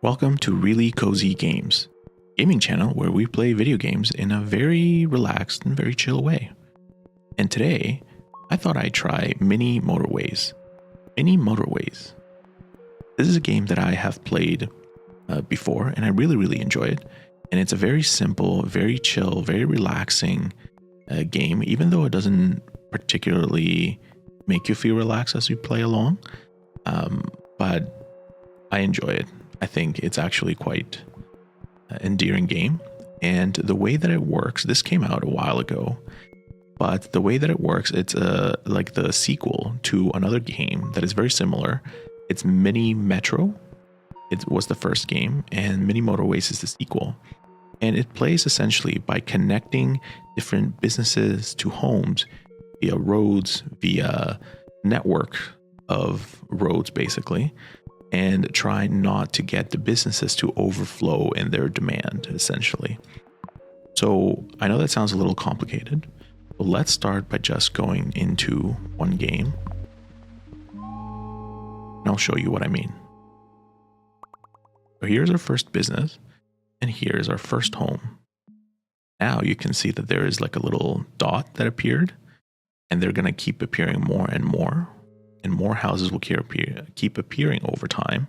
Welcome to Really Cozy Games, gaming channel where we play video games in a very relaxed and very chill way. And today, I thought I'd try Mini Motorways. Mini Motorways. This is a game that I have played before and I really enjoy it. And it's a very simple, very chill, very relaxing game, even though it doesn't particularly make you feel relaxed as you play along. But I enjoy it. I think it's actually quite endearing game. And the way that it works, this came out a while ago, but the way that it works, it's like the sequel to another game that is very similar. It's Mini Metro. It was the first game, and Mini Motorways is the sequel. And it plays essentially by connecting different businesses to homes via roads, via network of roads, basically, and try not to get the businesses to overflow in their demand, essentially. So I know that sounds a little complicated, but let's start by just going into one game, and I'll show you what I mean. So here's our first business, and here's our first home. Now you can see that there is like a little dot that appeared, and they're going to keep appearing more and more houses will keep appearing over time.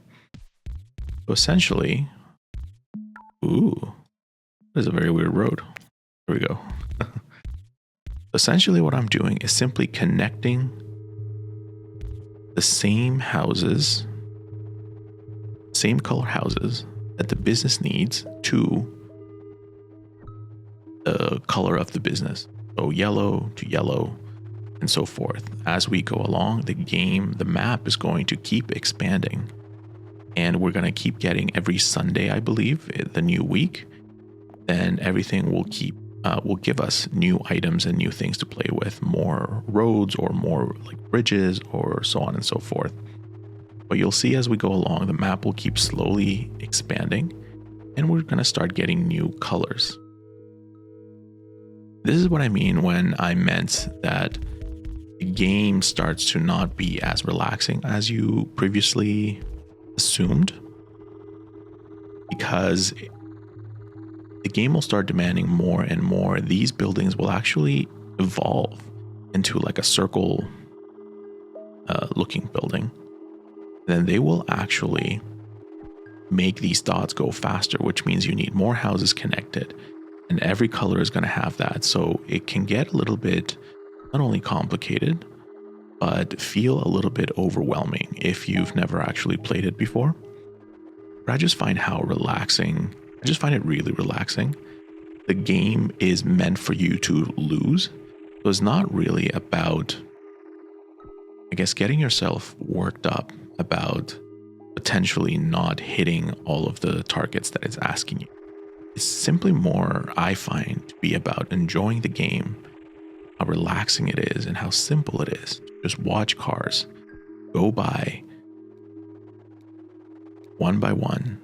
So essentially, there's a very weird road. Here we go. Essentially what I'm doing is simply connecting the same houses, same color houses that the business needs to the color of the business. So yellow to yellow, and so forth. As we go along, the map is going to keep expanding, and we're going to keep getting every Sunday, I believe, the new week. Then everything will give us new items and new things to play with, more roads or more like bridges or so on and so forth. But you'll see as we go along, the map will keep slowly expanding, and we're going to start getting new colors. This is what I mean when I meant that the game starts to not be as relaxing as you previously assumed, because the game will start demanding more and more. These buildings will actually evolve into like a circle looking building. Then they will actually make these dots go faster, which means you need more houses connected, and every color is going to have that. So it can get a little bit not only complicated, but feel a little bit overwhelming if you've never actually played it before. But I just find how relaxing, I just find it really relaxing. The game is meant for you to lose. So it's not really about, I guess, getting yourself worked up about potentially not hitting all of the targets that it's asking you. It's simply more, I find, to be about enjoying the game, how relaxing it is, and how simple it is. Just watch cars go by one by one.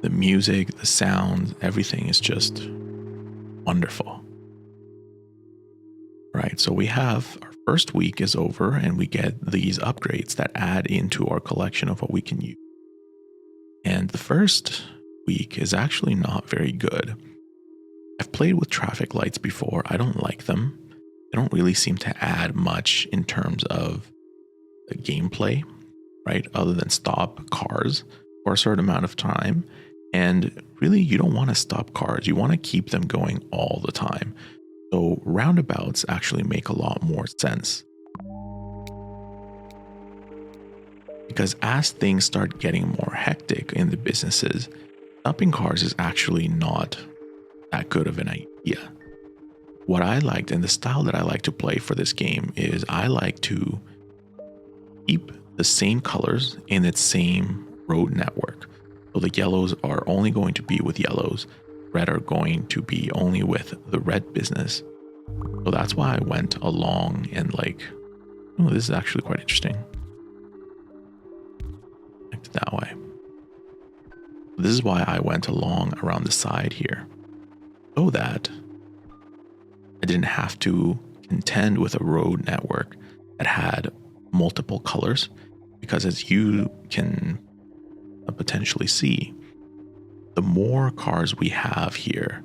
The music, the sound, everything is just wonderful. Right, so we have our first week is over, and we get these upgrades that add into our collection of what we can use. And the first week is actually not very good. I've played with traffic lights before. I don't like them. They don't really seem to add much in terms of the gameplay, right? Other than stop cars for a certain amount of time. And really, you don't want to stop cars. You want to keep them going all the time. So roundabouts actually make a lot more sense. Because as things start getting more hectic in the businesses, stopping cars is actually not that good of an idea. What I liked, and the style that I like to play for this game, is I like to keep the same colors in its same road network. So the yellows are only going to be with yellows, red are going to be only with the red business. So that's why I went along and like, oh, this is actually quite interesting. That way. This is why I went along around the side here, so that I didn't have to contend with a road network that had multiple colors, because as you can potentially see. The more cars we have here,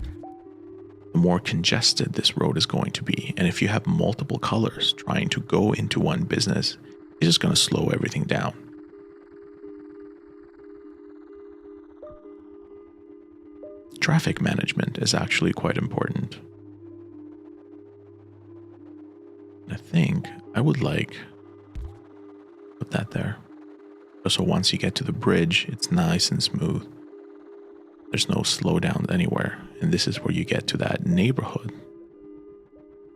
the more congested this road is going to be. And if you have multiple colors trying to go into one business, it's just going to slow everything down. Traffic management is actually quite important. I think I would like put that there. So once you get to the bridge, it's nice and smooth. There's no slowdown anywhere. And this is where you get to that neighborhood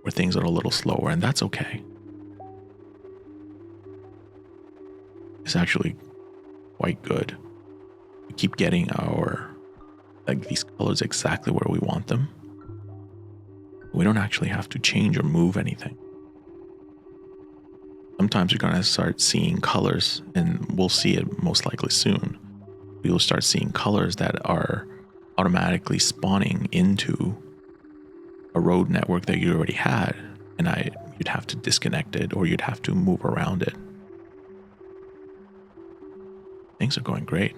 where things are a little slower, and that's okay. It's actually quite good. We keep getting these colors exactly where we want them. We don't actually have to change or move anything. Sometimes you're going to start seeing colors, and we'll see it most likely soon. We will start seeing colors that are automatically spawning into a road network that you already had, and you'd have to disconnect it or you'd have to move around it. Things are going great.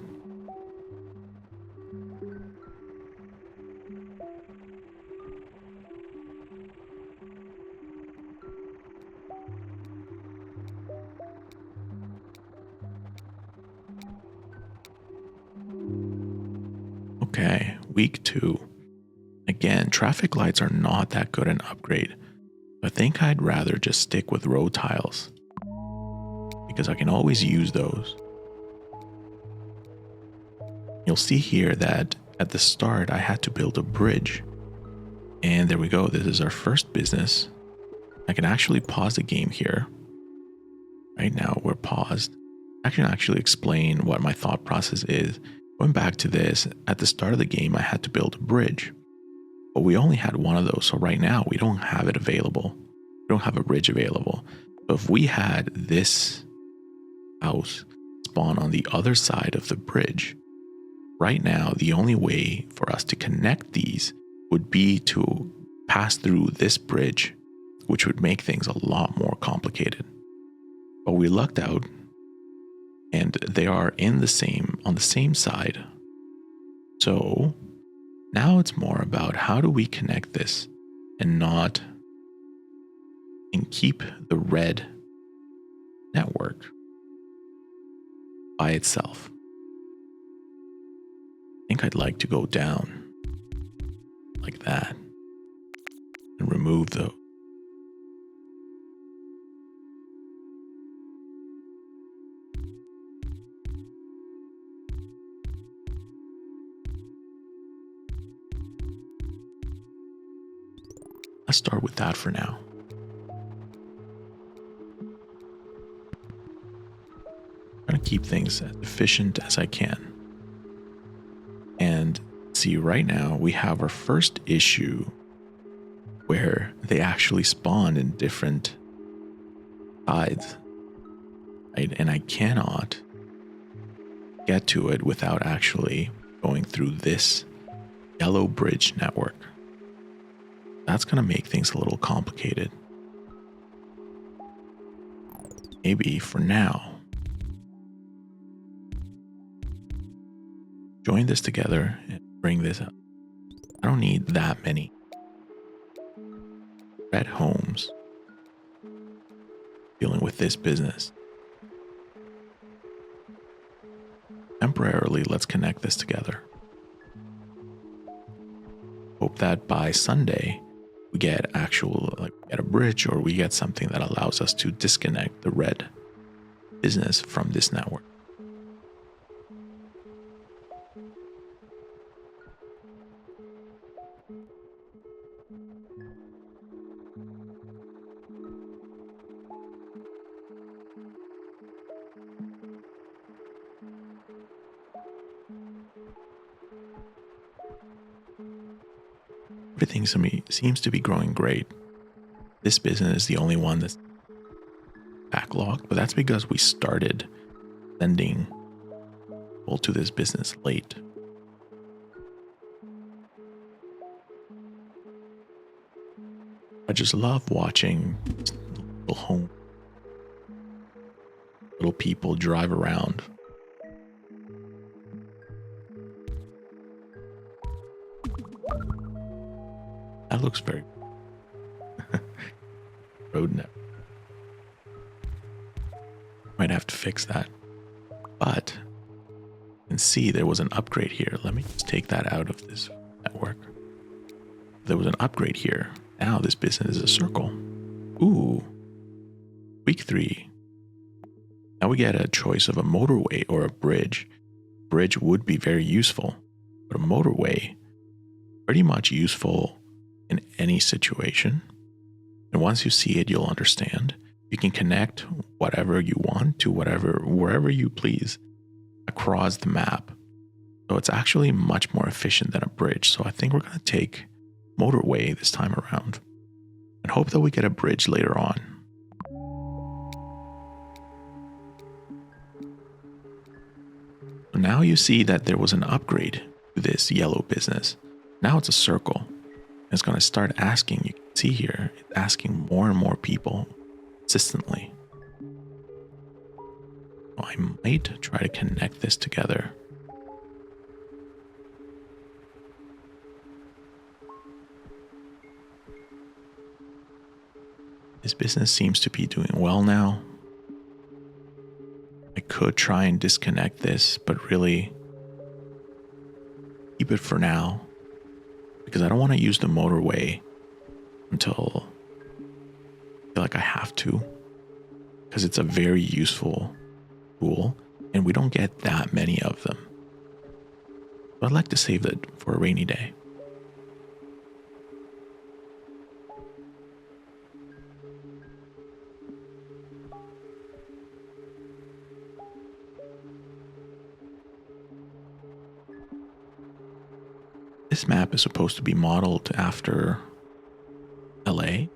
Okay, week 2. Again, traffic lights are not that good an upgrade. I think I'd rather just stick with road tiles because I can always use those. You'll see here that at the start I had to build a bridge. And there we go, this is our first business. I can actually pause the game here. Right now we're paused. I can actually explain what my thought process is. Going back to this, at the start of the game I had to build a bridge. But we only had one of those, so right now we don't have it available. We don't have a bridge available. So if we had this house spawn on the other side of the bridge, right now the only way for us to connect these would be to pass through this bridge, which would make things a lot more complicated. But we lucked out, and they are on the same side. So now it's more about how do we connect this and keep the red network by itself. I think I'd like to go down like that and remove those. Let's start with that for now. I'm going to keep things as efficient as I can. And see, right now we have our first issue where they actually spawn in different sides. Right? And I cannot get to it without actually going through this yellow bridge network. That's going to make things a little complicated. Maybe for now, join this together and bring this up. I don't need that many red homes dealing with this business. Temporarily, let's connect this together. Hope that by Sunday, we get a bridge, or we get something that allows us to disconnect the red business from this network. Everything seems to be growing great. This business is the only one that's backlogged, but that's because we started sending people to this business late. I just love watching little people drive around. That looks very road net. Might have to fix that. But you can see there was an upgrade here. Let me just take that out of this network. There was an upgrade here. Now this business is a circle. Ooh. Week 3. Now we get a choice of a motorway or a bridge. Bridge would be very useful, but a motorway, pretty much useful in any situation. And once you see it, you'll understand. You can connect whatever you want to wherever you please across the map. So it's actually much more efficient than a bridge. So I think we're going to take motorway this time around and hope that we get a bridge later on. So now you see that there was an upgrade to this yellow business. Now it's a circle. It's going to start asking, you can see here, it's asking more and more people consistently. So I might try to connect this together. This business seems to be doing well now. I could try and disconnect this, but really keep it for now because I don't want to use the motorway until I feel like I have to, because it's a very useful tool and we don't get that many of them. So I'd like to save it for a rainy day. This map is supposed to be modeled after LA,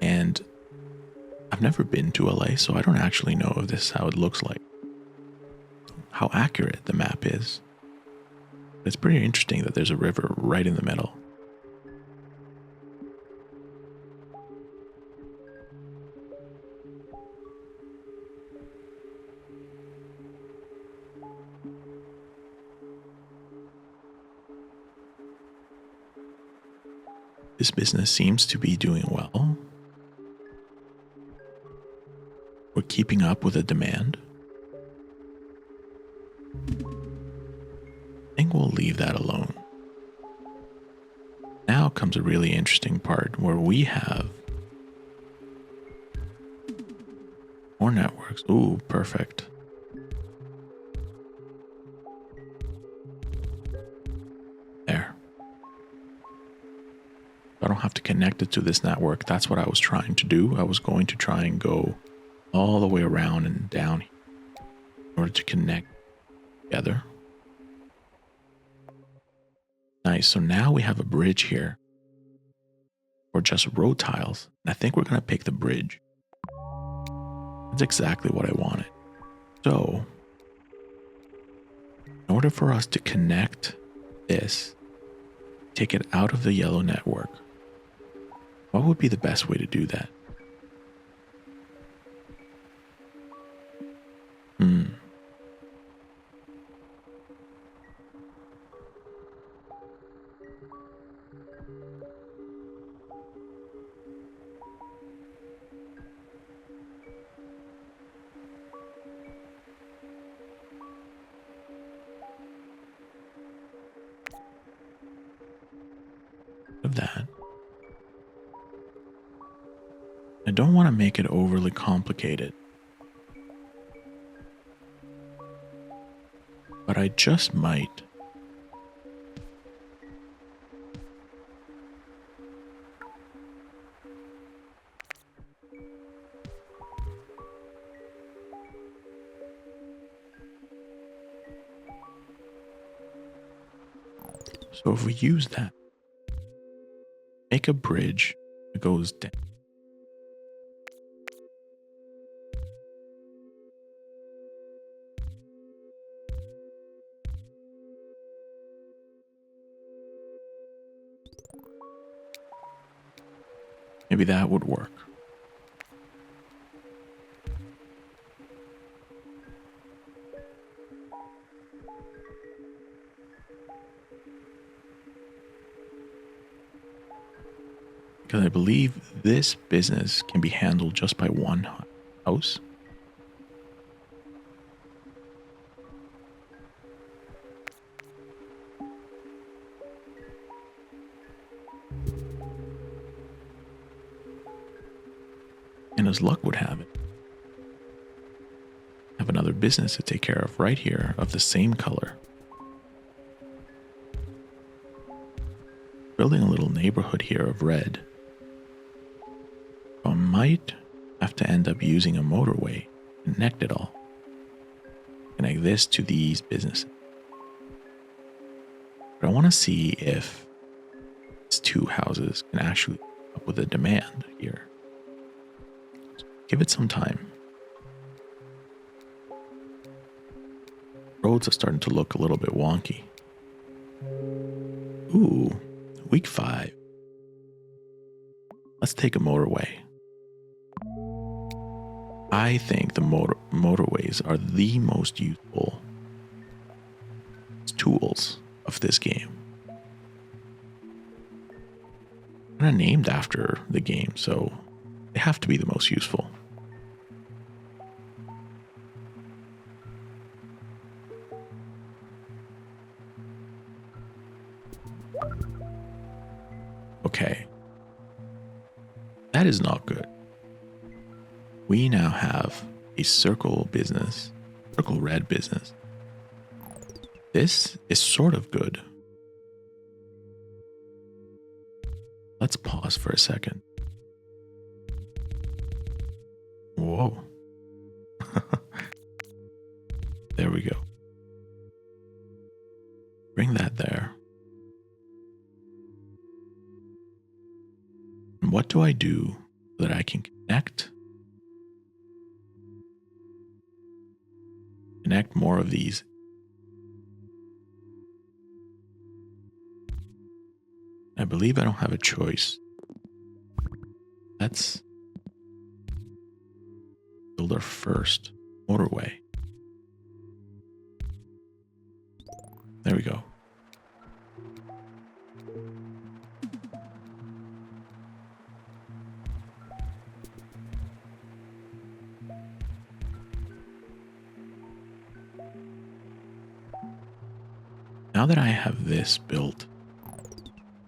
and I've never been to LA, so I don't actually know if this is how it looks like, how accurate the map is. It's pretty interesting that there's a river right in the middle. This business seems to be doing well. We're keeping up with the demand. I think we'll leave that alone. Now comes a really interesting part where we have more networks. Ooh, perfect. There. I don't have to connect it to this network. That's what I was trying to do. I was going to try and go all the way around and down in order to connect together. Nice. So now we have a bridge here, or just road tiles. And I think we're going to pick the bridge. That's exactly what I wanted. So in order for us to connect this, take it out of the yellow network, what would be the best way to do that? Of that. I don't want to make it overly complicated, but I just might. So if we use that, make a bridge that goes down. Maybe that would work. Because I believe this business can be handled just by one house. And as luck would have it, I have another business to take care of right here of the same color. Building a little neighborhood here of red. So I might have to end up using a motorway to connect it all. Connect this to these businesses. But I want to see if these two houses can actually keep up with the demand here. Give it some time. Roads are starting to look a little bit wonky. Ooh, week 5. Let's take a motorway. I think the motorways are the most useful tools of this game. They're named after the game, so they have to be the most useful. Okay. That is not good. We now have a circle red business. This is sort of good. Let's pause for a second. Whoa. There we go. Bring that there. And what do I do so that I can connect more of these? I believe I don't have a choice. Let's build our first motorway. There we go. Now that I have this built, I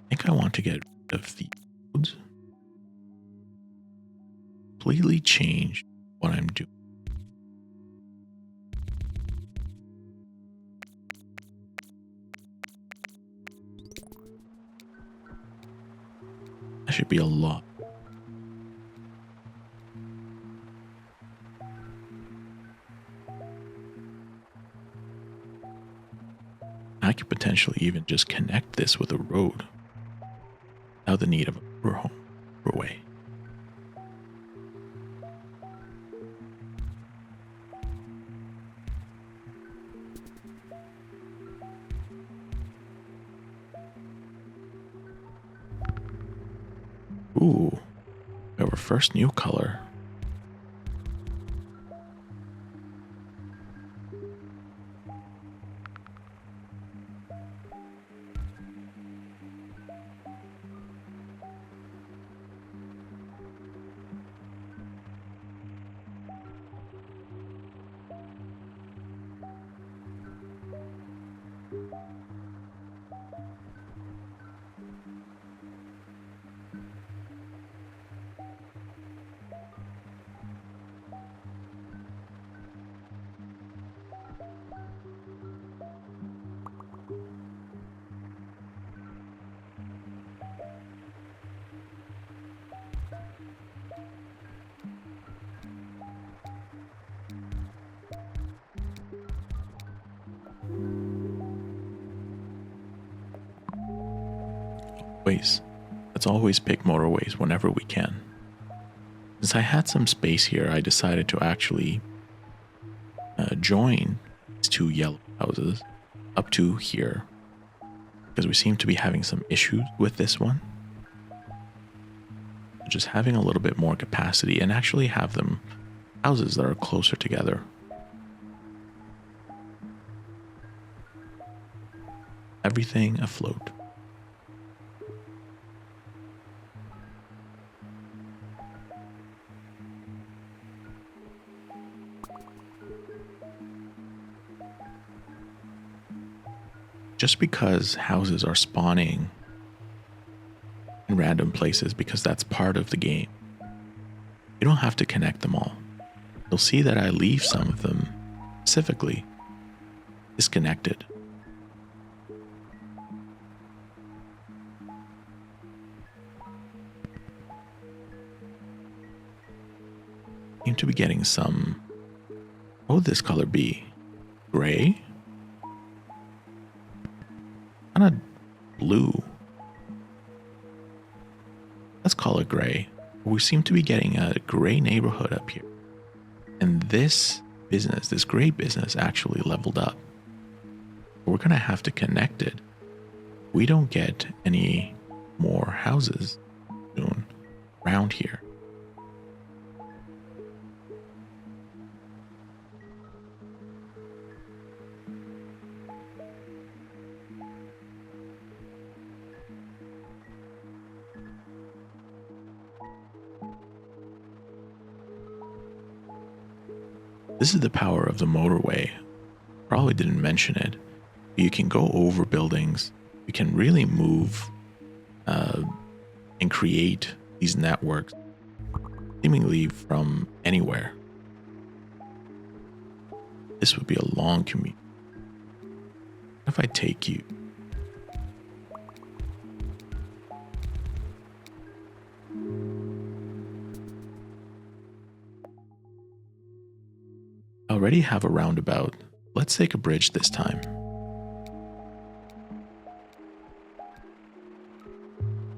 think I want to get rid of the roads. Completely change what I'm doing. That should be a lot. I could potentially even just connect this with a road without the need of a motorway. Ooh, we have our first new color. Let's always pick motorways whenever we can. Since I had some space here, I decided to actually join these two yellow houses up to here, because we seem to be having some issues with this one. Just having a little bit more capacity and actually have them houses that are closer together. Everything afloat. just because houses are spawning in random places, because that's part of the game, you don't have to connect them all. You'll see that I leave some of them specifically disconnected. Seem to be getting some. What would this color be? Gray? Kind of blue. Let's call it gray. We seem to be getting a gray neighborhood up here. And this business, this gray business, actually leveled up. We're going to have to connect it. We don't get any more houses soon around here. This is the power of the motorway. Probably didn't mention it. You can go over buildings. You can really move and create these networks seemingly from anywhere. This would be a long commute. What if I take you? I already have a roundabout. Let's take a bridge this time.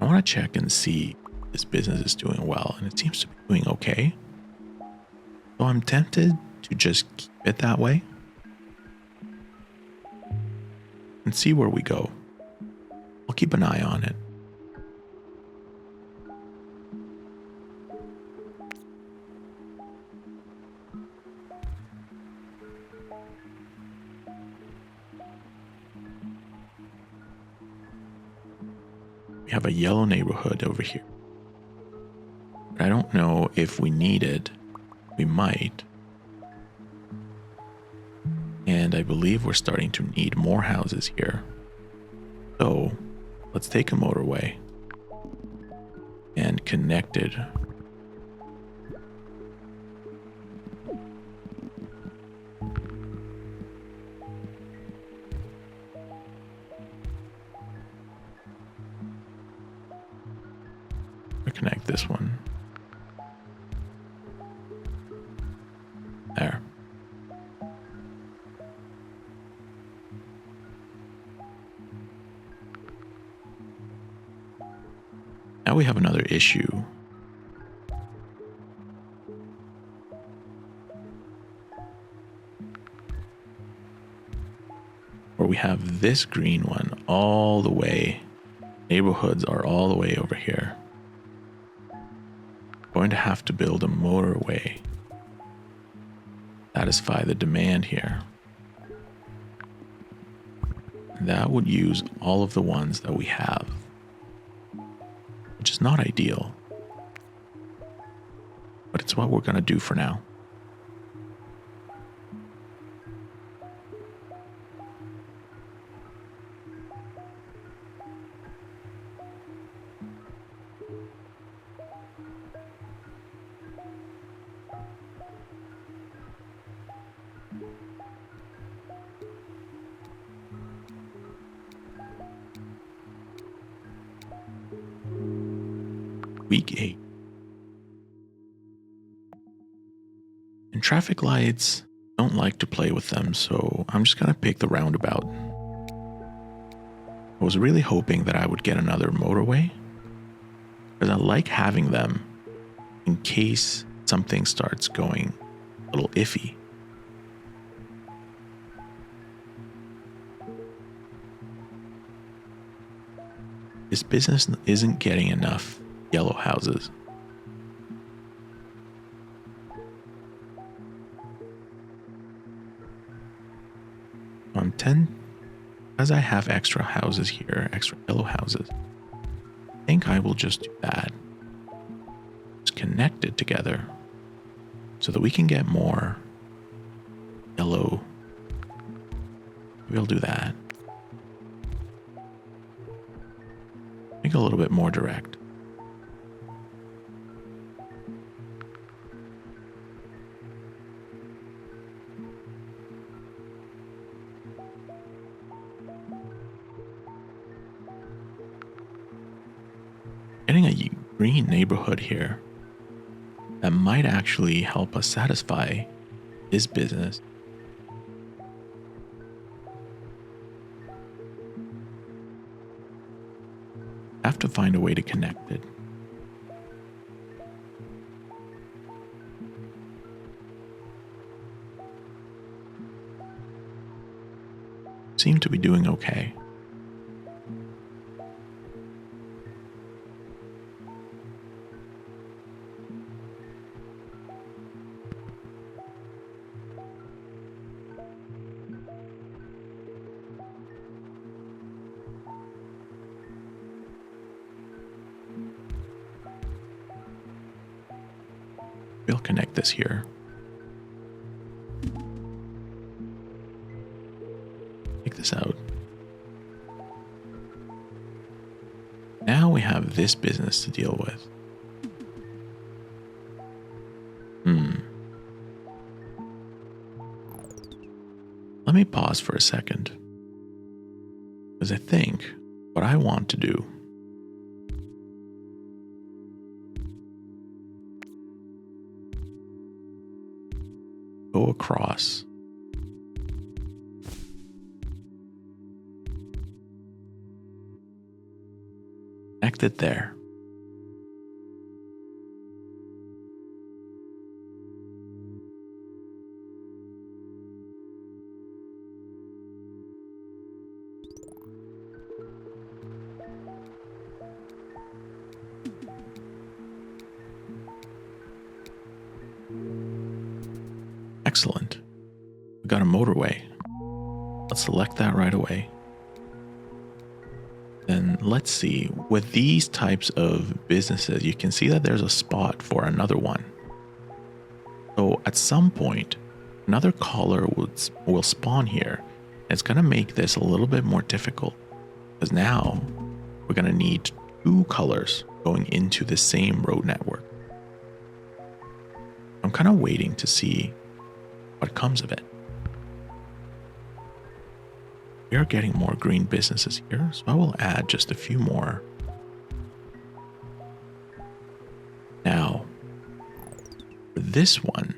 I want to check and see if this business is doing well, and it seems to be doing okay. So I'm tempted to just keep it that way and see where we go. I'll keep an eye on it. We have a yellow neighborhood over here. But I don't know if we need it. We might. And I believe we're starting to need more houses here. So let's take a motorway and connect it. Connect this one. There. Now we have another issue. Where we have this green one all the way. Neighborhoods are all the way over here. Going to have to build a motorway. Satisfy the demand here. That would use all of the ones that we have, which is not ideal, but it's what we're going to do for now. Week 8. And traffic lights, don't like to play with them, so I'm just going to pick the roundabout. I was really hoping that I would get another motorway, because I like having them in case something starts going a little iffy. This business isn't getting enough yellow houses. On 10, as I have extra houses here, extra yellow houses, I think I will just do that. Just connect it together so that we can get more yellow. We'll do that. a little bit more direct. Getting a green neighborhood here that might actually help us satisfy this business. Have to find a way to connect it. Seem to be doing okay. We'll connect this here. Take this out. Now we have this business to deal with. Let me pause for a second, because I think what I want to do go across. Connect it there. Excellent. We got a motorway. Let's select that right away. Then let's see, with these types of businesses, you can see that there's a spot for another one. So at some point, another caller will spawn here. It's going to make this a little bit more difficult, because now we're going to need two colors going into the same road network. I'm kind of waiting to see what comes of it. We are getting more green businesses here, so I will add just a few more. Now, for this one,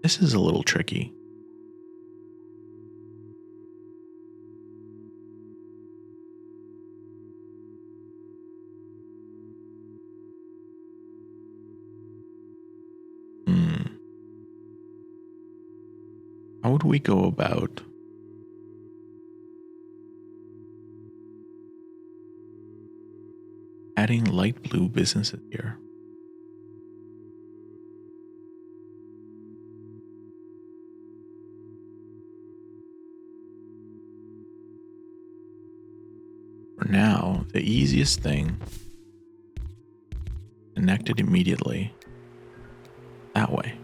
this is a little tricky. How would we go about adding light blue businesses here? For now, the easiest thing, connect it immediately that way.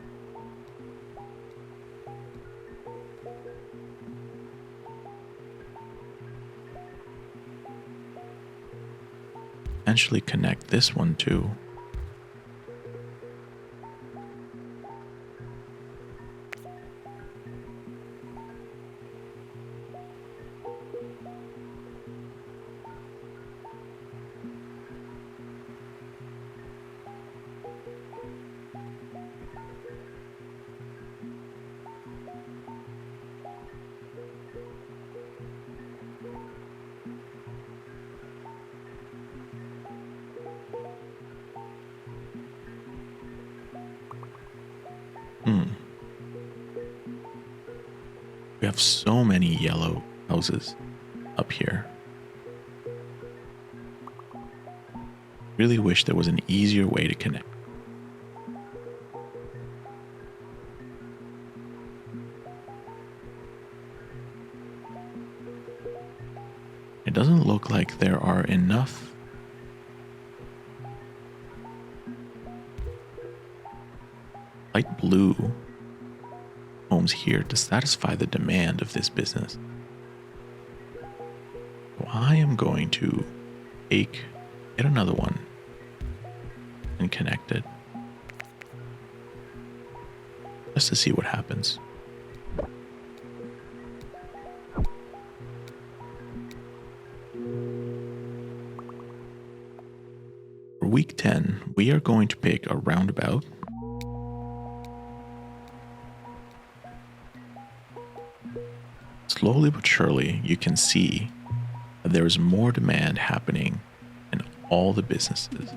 Potentially connect this one too. We have so many yellow houses up here. Really wish there was an easier way to connect. It doesn't look like there are enough light blue homes here to satisfy the demand of this business. So I am going to take Get another one and connect it just to see what happens. For week 10, we are going to pick a roundabout, slowly but surely you can see that there is more demand happening in all the businesses.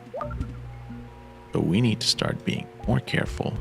So we need to start being more careful.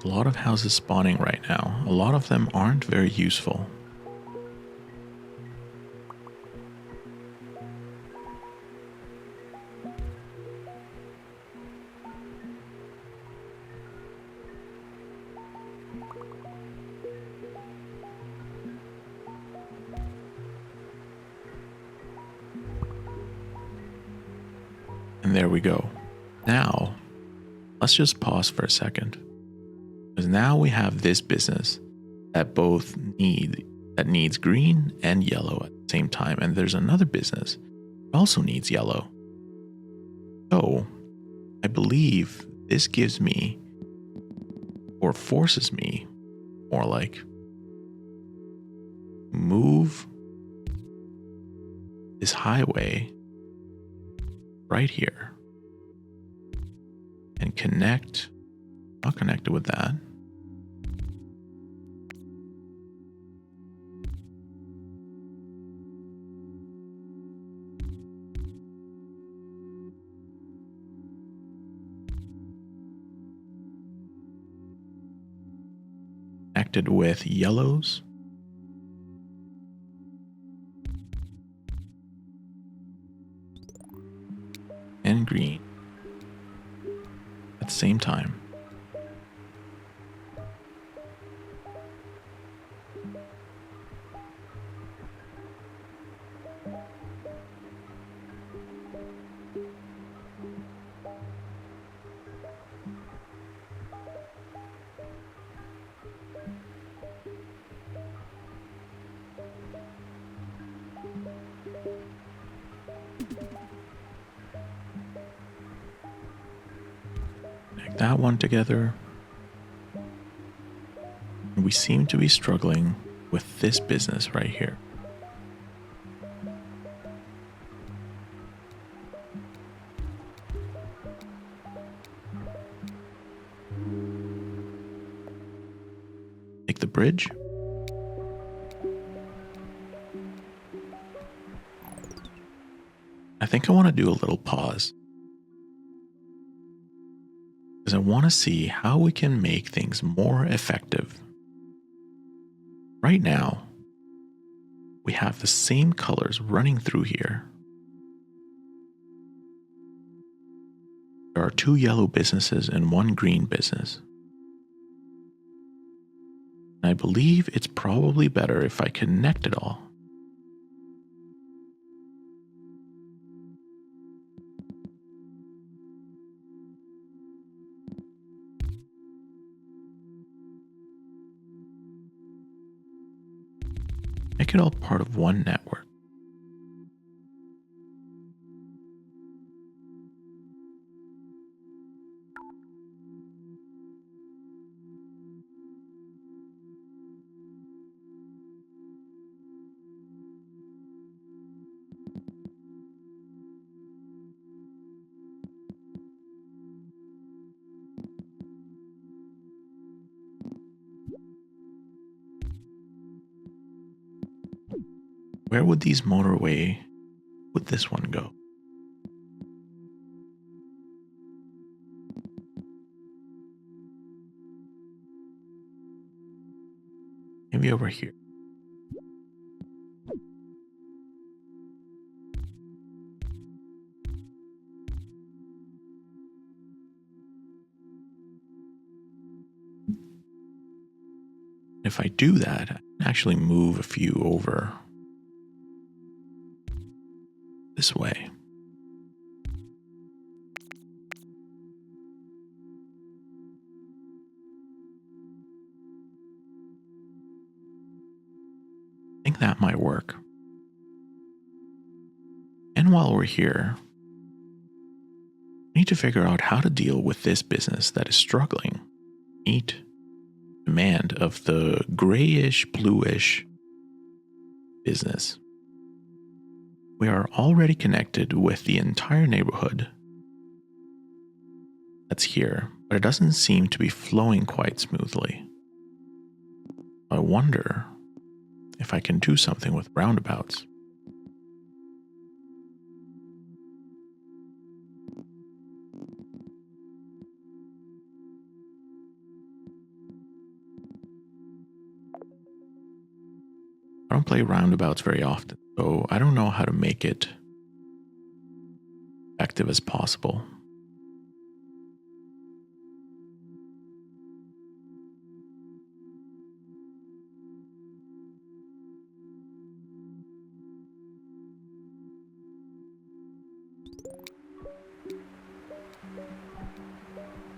A lot of houses spawning right now. A lot of them aren't very useful. And there we go. Now, let's just pause for a second. Because now we have this business that needs green and yellow at the same time. And there's another business that also needs yellow. So I believe this gives me, or forces me, more like, move this highway right here and connect. Not connected with that. Connected with yellows. And green at the same time. Connect that one together. And we seem to be struggling with this business right here. Take the bridge. I think I want to do a little pause, because I want to see how we can make things more effective. Right now, we have the same colors running through here. There are 2 yellow businesses and 1 green business. And I believe it's probably better if I connect it all. Make it all part of one network. where would this one go? Maybe over here. If I do that, I can actually move a few over this way. I think that might work. And while we're here, we need to figure out how to deal with this business that is struggling to meet demand of the grayish, bluish business. We are already connected with the entire neighborhood that's here, but it doesn't seem to be flowing quite smoothly. I wonder if I can do something with roundabouts. I don't play roundabouts very often, so I don't know how to make it effective as possible.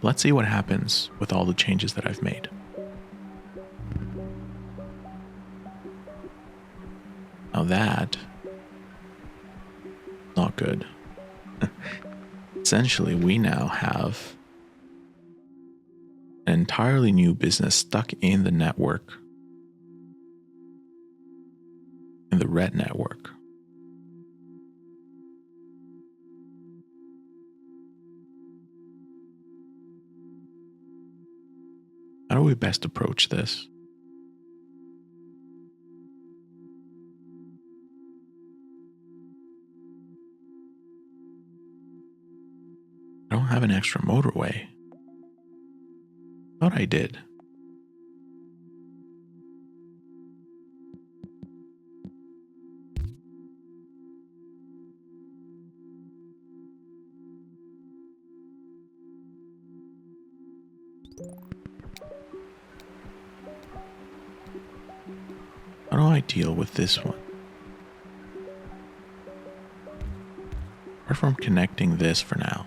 Let's see what happens with all the changes that I've made. Now that, not good. Essentially, we now have an entirely new business stuck in the network, in the red network. How do we best approach this? I don't have an extra motorway. Thought I did. How do I deal with this one? Apart from connecting this for now.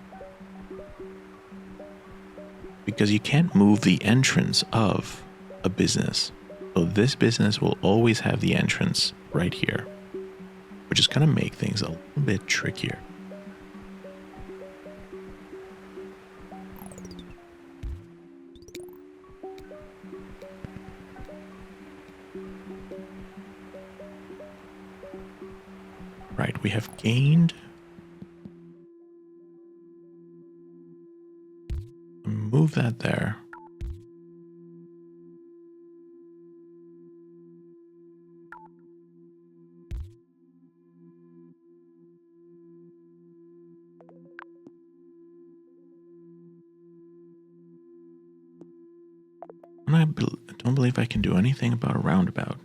Because you can't move the entrance of a business. So this business will always have the entrance right here, which is going to make things a little bit trickier. Right, we have gained. Move that there. And I don't believe I can do anything about a roundabout.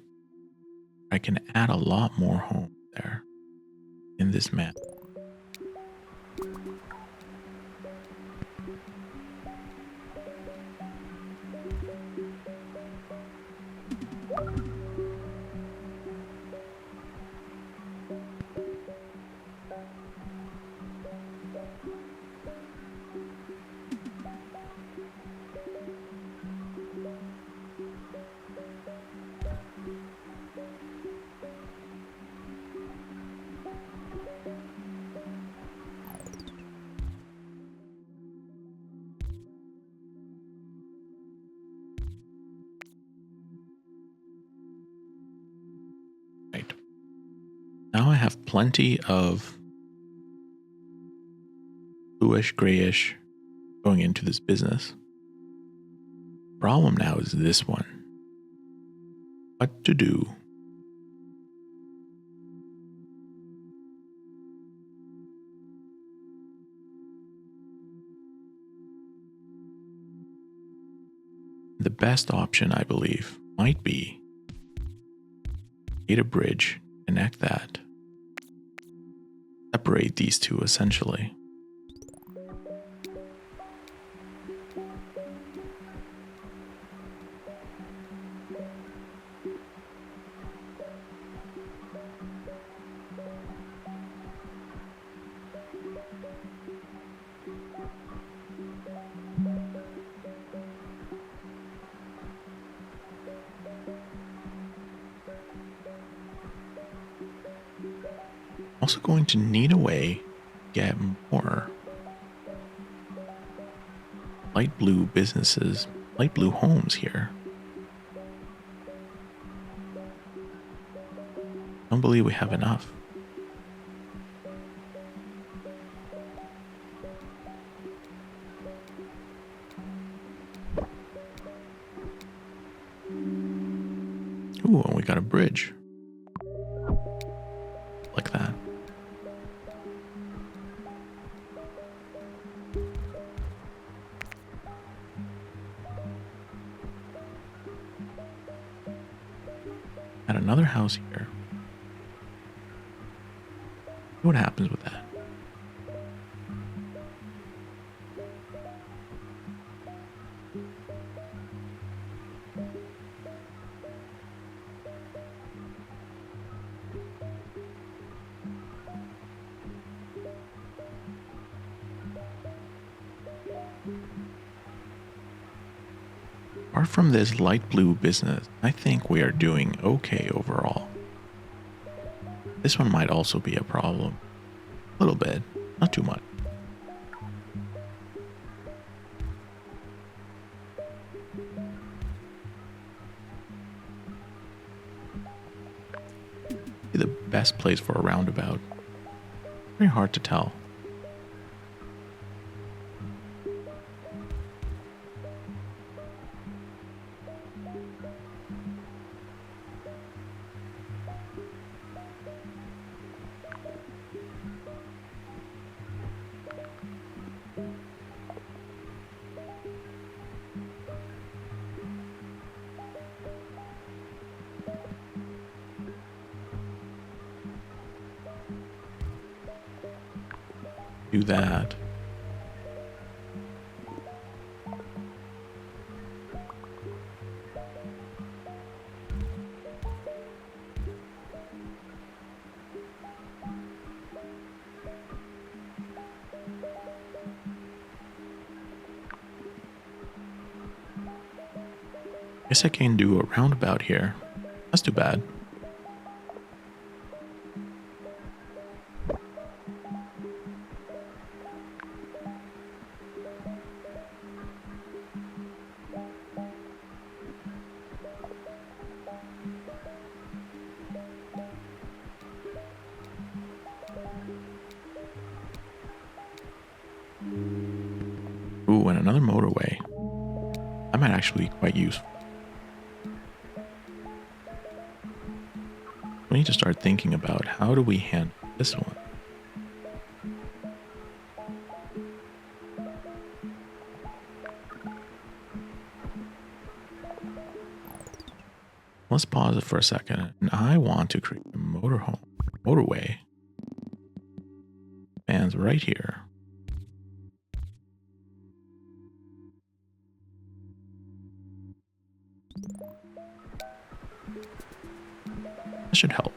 I can add a lot more homes there in this map. Now I have plenty of bluish, grayish going into this business. Problem now is this one. What to do The best option, I believe, might be create a bridge, connect that, separate these two essentially. Also going to need a way to get more light blue businesses, light blue homes here. Don't believe we have enough. Ooh, and we got a bridge. Like that. Add another house here. See what happens with that. Apart from this light blue business, I think we are doing okay overall. This one might also be a problem. A little bit, not too much. The best place for a roundabout. Very hard to tell. Do that. Guess I can do a roundabout here. That's too bad. Ooh, and another motorway. That might actually be quite useful. We need to start thinking about how do we handle this one. Let's pause it for a second. And I want to create a motorway. Spans right here. That should help.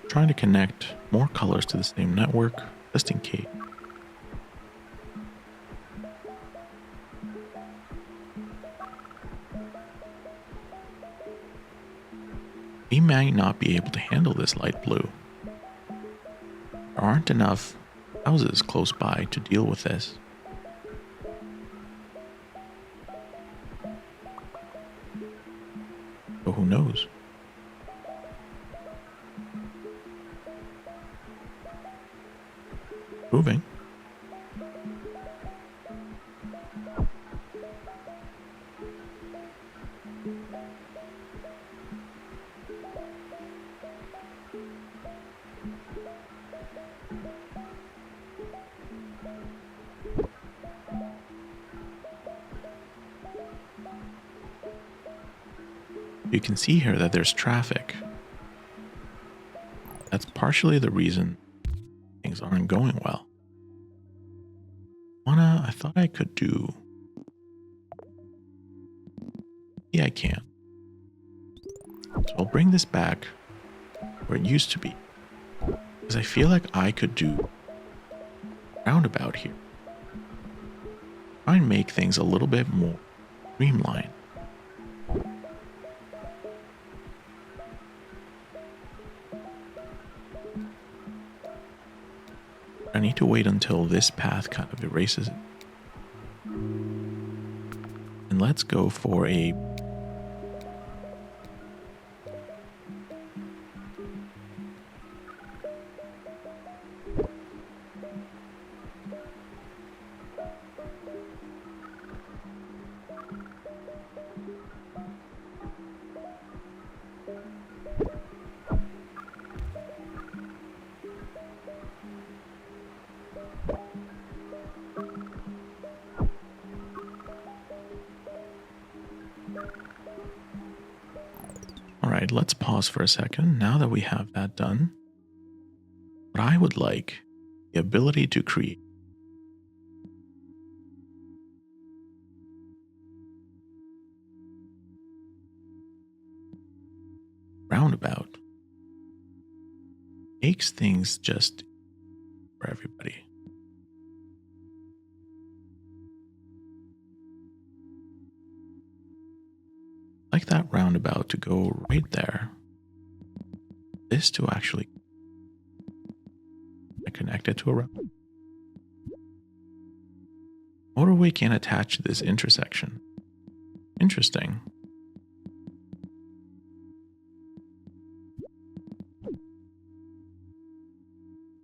Trying to connect more colors to the same network, just in case. We might not be able to handle this light blue. There aren't enough houses close by to deal with this. So who knows? Moving. You can see here that there's traffic. That's partially the reason things aren't going well. I thought I could do. Yeah, I can. So I'll bring this back where it used to be. Because I feel like I could do roundabout here. Try and make things a little bit more streamlined. I need to wait until this path kind of erases it. And let's go for a Alright, let's pause for a second. Now that we have that done, what I would like the ability to create roundabout makes things just for everybody. Like that roundabout to go right there. This to actually connect it to a road. Motorway can attach to this intersection. Interesting.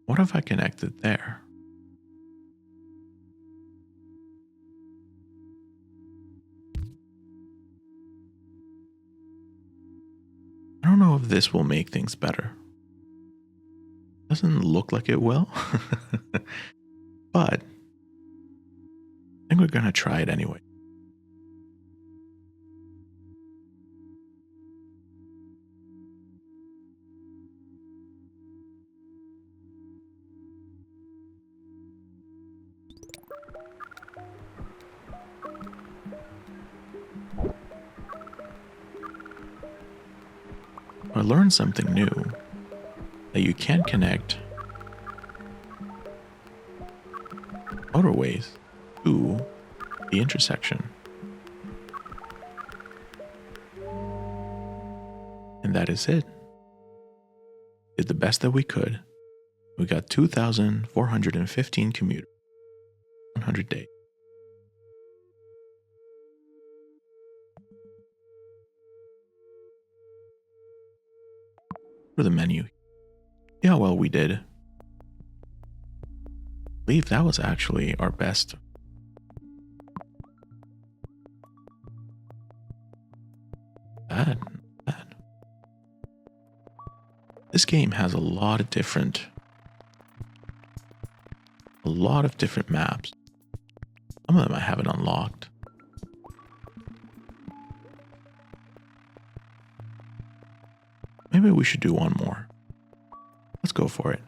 What if I connect it there? I don't know if this will make things better. Doesn't look like it will. But I think we're gonna try it anyway. I learned something new, that you can connect motorways to the intersection. And that is it. Did the best that we could. We got 2,415 commuters, 100 days. For the menu. See how well we did. I believe that was actually our best. Bad. This game has a lot of different maps. Some of them I haven't unlocked. Maybe we should do one more. Let's go for it.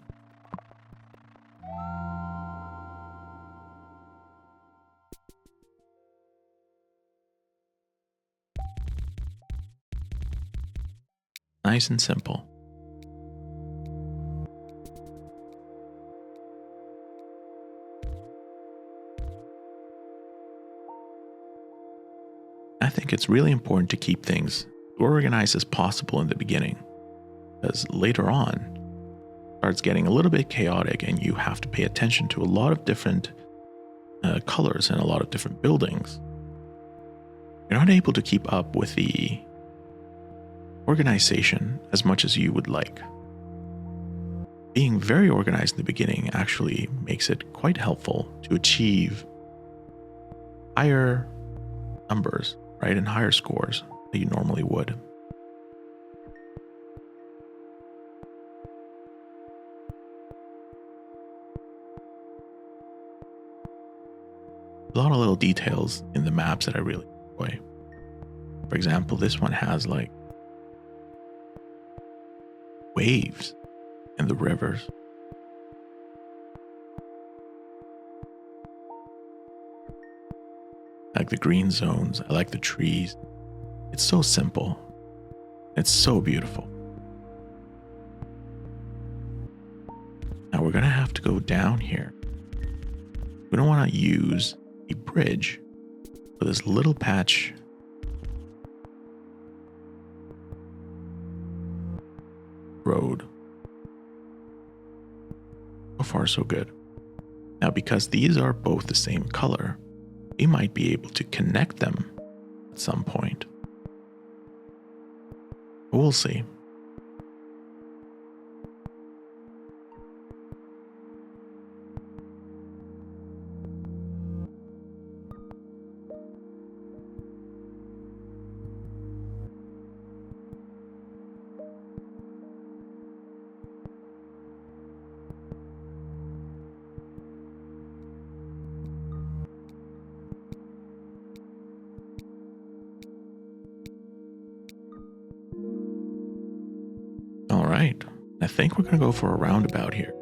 Nice and simple. I think it's really important to keep things as organized as possible in the beginning, because later on it starts getting a little bit chaotic and you have to pay attention to a lot of different colors and a lot of different buildings. You're not able to keep up with the organization as much as you would like. Being very organized in the beginning actually makes it quite helpful to achieve higher numbers, right, and higher scores that you normally would. A lot of little details in the maps that I really enjoy. For example, this one has like waves in the rivers. I like the green zones. I like the trees. It's so simple. It's so beautiful. Now we're going to have to go down here. We don't want to use a bridge for this little patch road. So far, so good. Now, because these are both the same color, we might be able to connect them at some point. We'll see. All right, I think we're going to go for a roundabout here.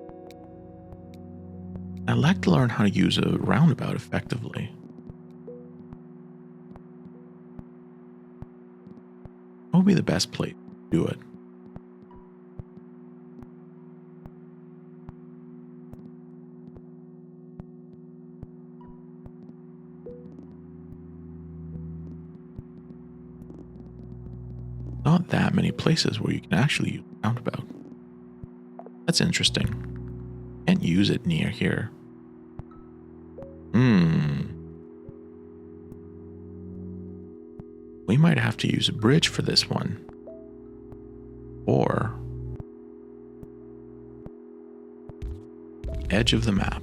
I'd like to learn how to use a roundabout effectively. What would be the best place to do it? Not that many places where you can actually use a roundabout. That's interesting. Can't use it near here. We might have to use a bridge for this one. Or edge of the map.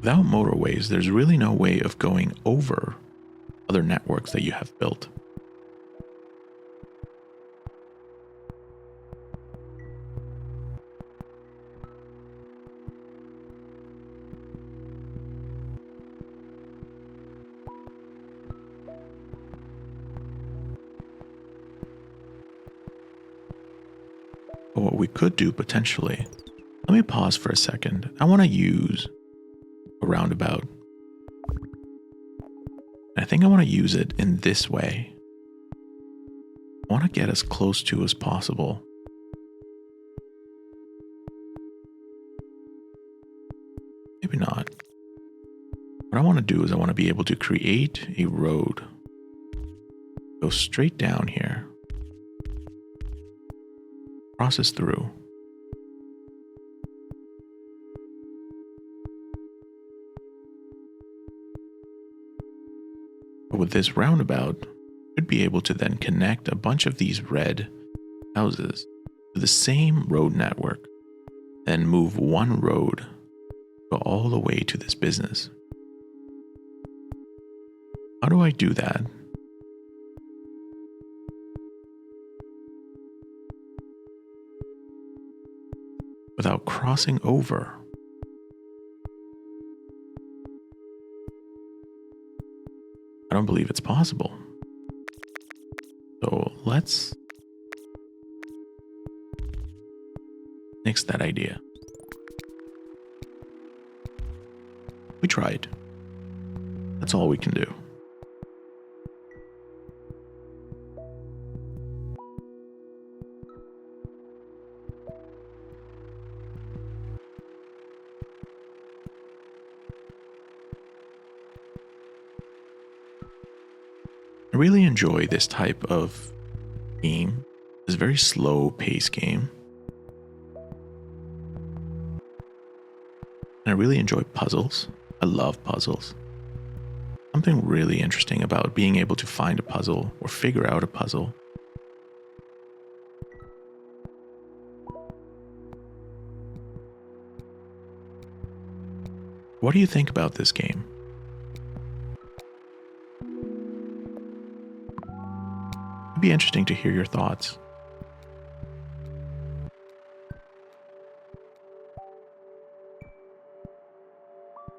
Without motorways, there's really no way of going over other networks that you have built. But what we could do potentially, let me pause for a second. I want to use a roundabout. I think I want to use it in this way. I want to get as close to as possible. Maybe not. What I want to do is I want to be able to create a road. Go straight down here. Process through. But with this roundabout, you'd be able to then connect a bunch of these red houses to the same road network, then move one road, go all the way to this business. How do I do that? Without crossing over? I don't believe it's possible. So let's nix that idea. We tried. That's all we can do. I really enjoy this type of game It's a very slow paced game. And I really enjoy puzzles. I love puzzles. Something really interesting about being able to find a puzzle or figure out a puzzle. What do you think about this game? It'd be interesting to hear your thoughts.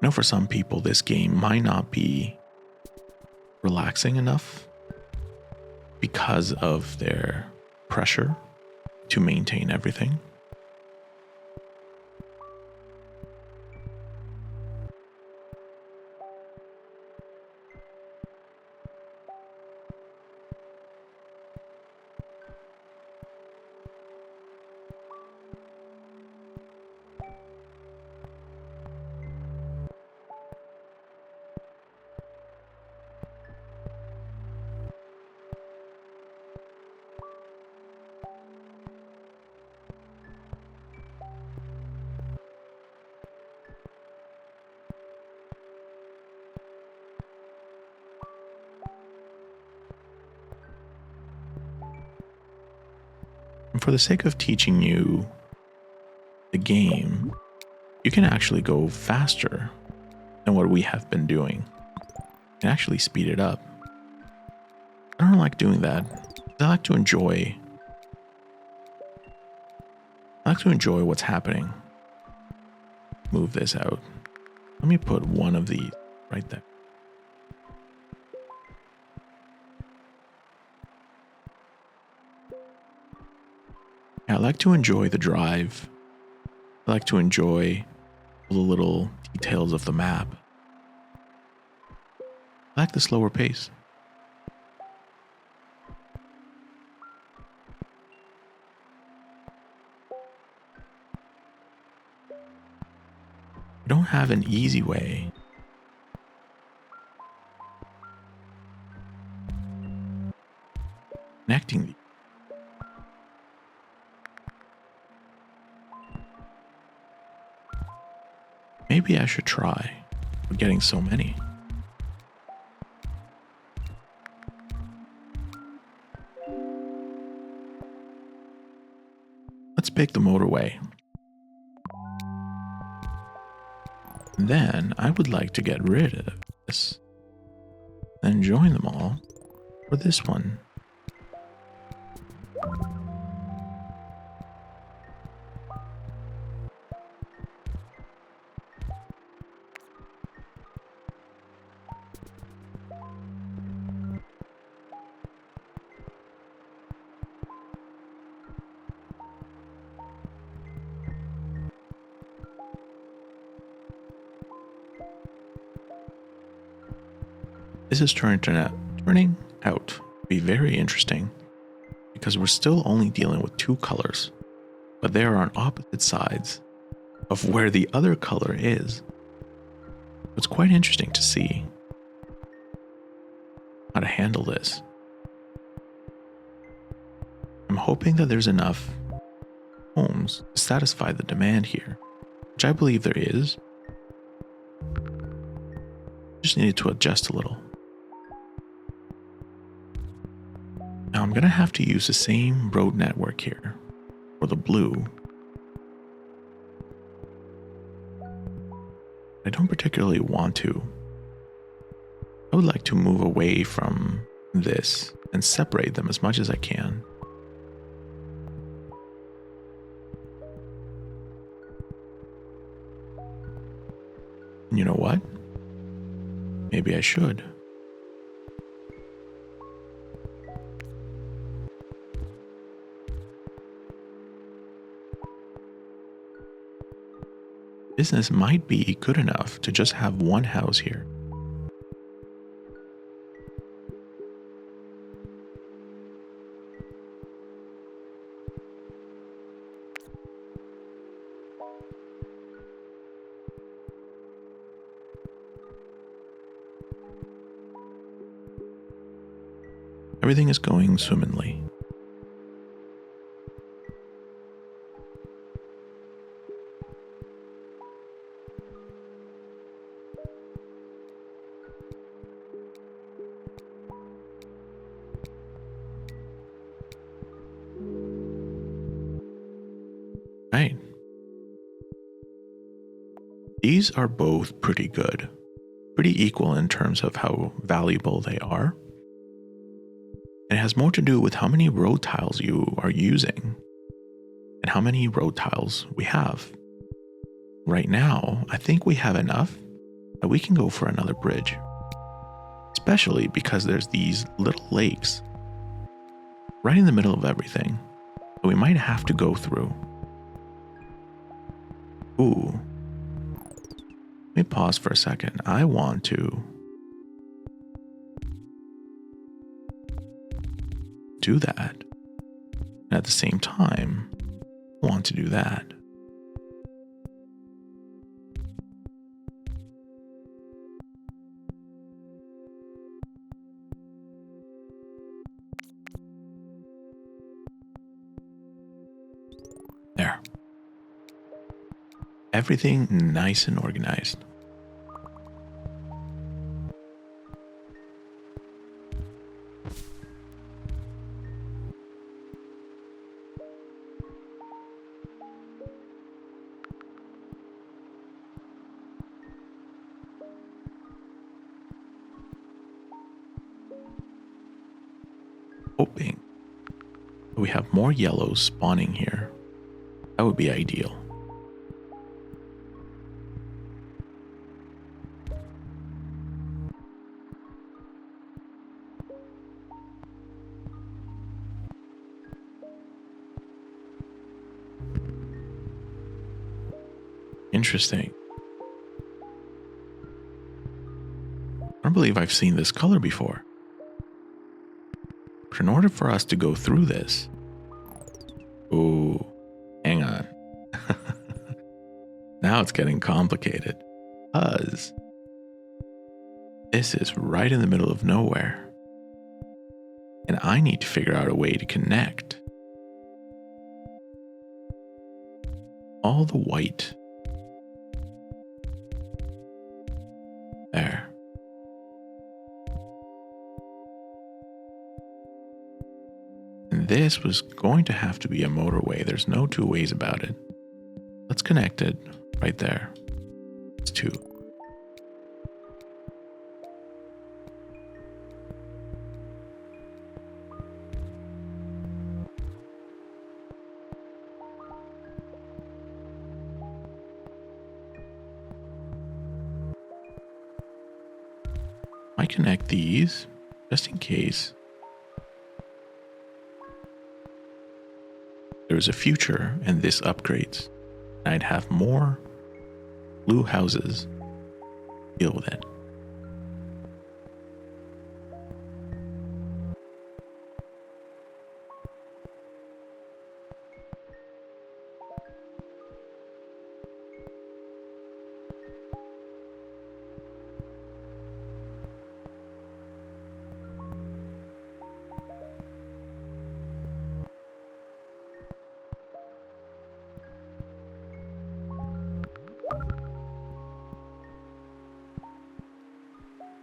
I know for some people this game might not be relaxing enough because of their pressure to maintain everything. And for the sake of teaching you the game, you can actually go faster than what we have been doing and actually speed it up. I don't like doing that. I like to enjoy what's happening. Move this out. Let me put one of these right there. I like to enjoy the drive. I like to enjoy all the little details of the map. I like the slower pace. I don't have an easy way. Connecting these. Maybe I should try. We're getting so many. Let's pick the motorway. Then I would like to get rid of this. Then join them all for this one. This is turning out to be very interesting because we're still only dealing with two colors, but they are on opposite sides of where the other color is. It's quite interesting to see how to handle this. I'm hoping that there's enough homes to satisfy the demand here, which I believe there is. Just needed to adjust a little. Now I'm going to have to use the same road network here for the blue. I don't particularly want to. I would like to move away from this and separate them as much as I can. And you know what? Maybe I should. Business might be good enough to just have one house here. Everything is going swimmingly. right. These are both pretty good, pretty equal in terms of how valuable they are. And it has more to do with how many road tiles you are using and how many road tiles we have. Right now, I think we have enough that we can go for another bridge, especially because there's these little lakes right in the middle of everything that we might have to go through. Ooh. Let me pause for a second. I want to do that. And at the same time, I want to do that. There. Everything nice and organized. Hoping we have more yellows spawning here. That would be ideal. Interesting. I don't believe I've seen this color before. But in order for us to go through this... Ooh, hang on. Now it's getting complicated. Because this is right in the middle of nowhere. And I need to figure out a way to connect all the white. There. And this was going to have to be a motorway. There's no two ways about it. Let's connect it right there. It's two. I connect these just in case there's a future and this upgrades. I'd have more blue houses. Deal with it.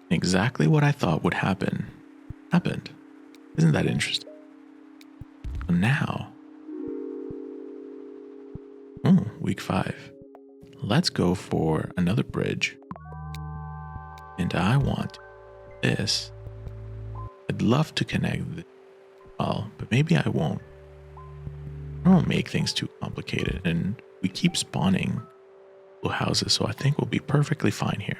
Exactly what I thought would happen happened. Isn't that interesting? So now, week 5. Let's go for another bridge. And I want this. I'd love to connect this. Well, but maybe I won't. I won't make things too complicated. And we keep spawning blue houses, so I think we'll be perfectly fine here.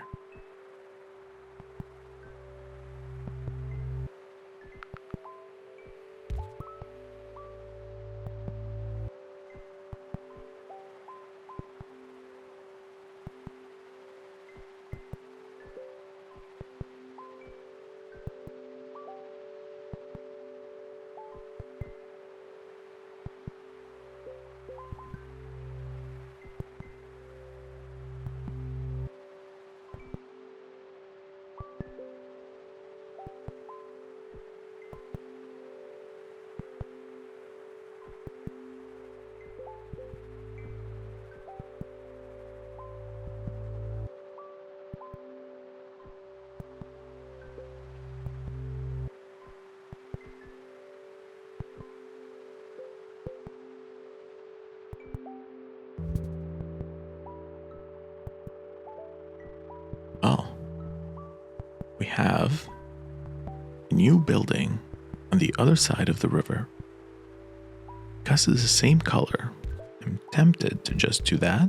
we have a new building on the other side of the river. Because it's the same color, I'm tempted to just do that.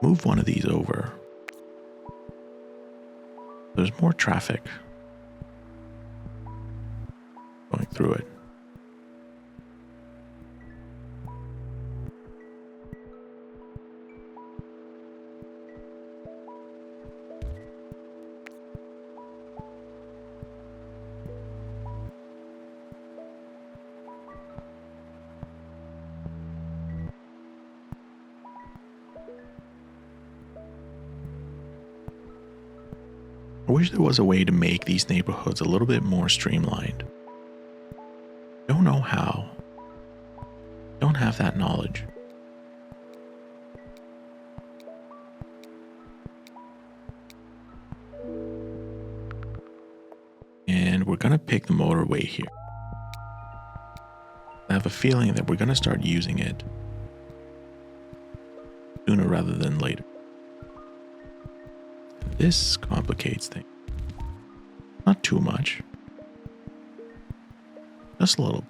Move one of these over. There's more traffic going through it. I wish there was a way to make these neighborhoods a little bit more streamlined. Don't know how. Don't have that knowledge. And we're gonna pick the motorway here. I have a feeling that we're gonna start using it sooner rather than later. This complicates things. Not too much. Just a little.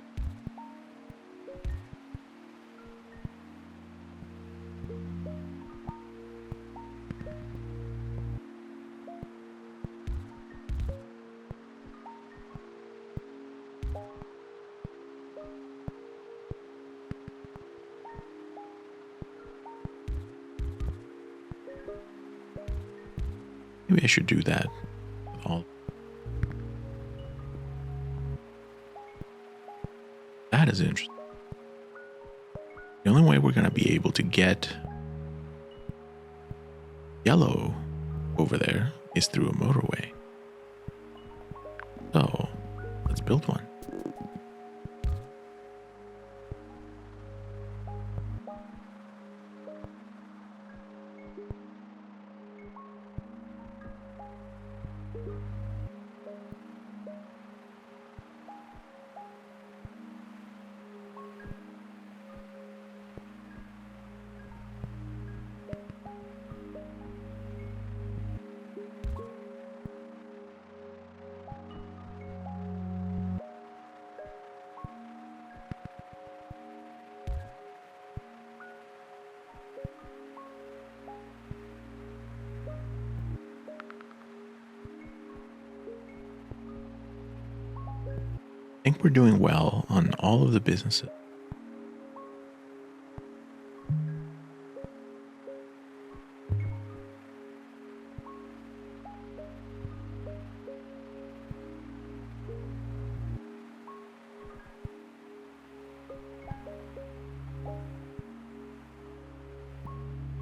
Maybe I should do that with all. That is interesting. The only way we're going to be able to get yellow over there is through a motorway. So let's build one. I think we're doing well on all of the businesses.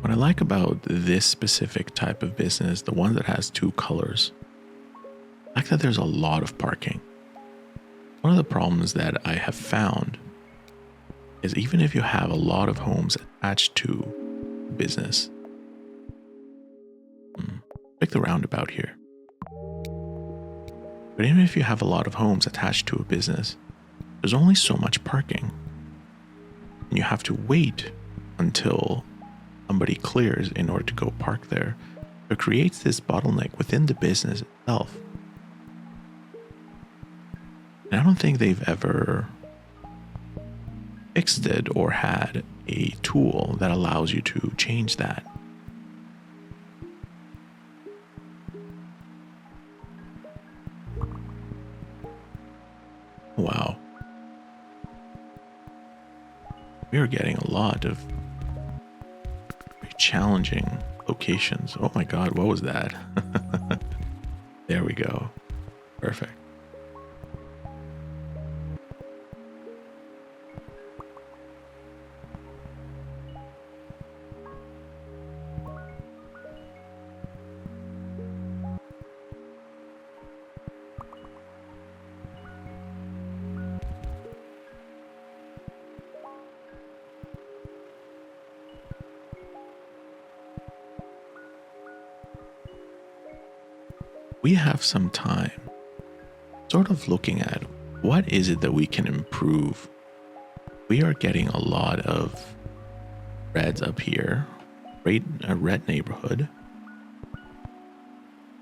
What I like about this specific type of business, the one that has two colors, I like that there's a lot of parking. One of the problems that I have found is even if you have a lot of homes attached to business, pick the roundabout here. But even if you have a lot of homes attached to a business, there's only so much parking. And you have to wait until somebody clears in order to go park there. It creates this bottleneck within the business itself. And I don't think they've ever fixed it or had a tool that allows you to change that. Wow. We are getting a lot of very challenging locations. Oh my God, what was that? There we go. Perfect. We have some time sort of looking at what is it that we can improve. We are getting a lot of reds up here. a red neighborhood.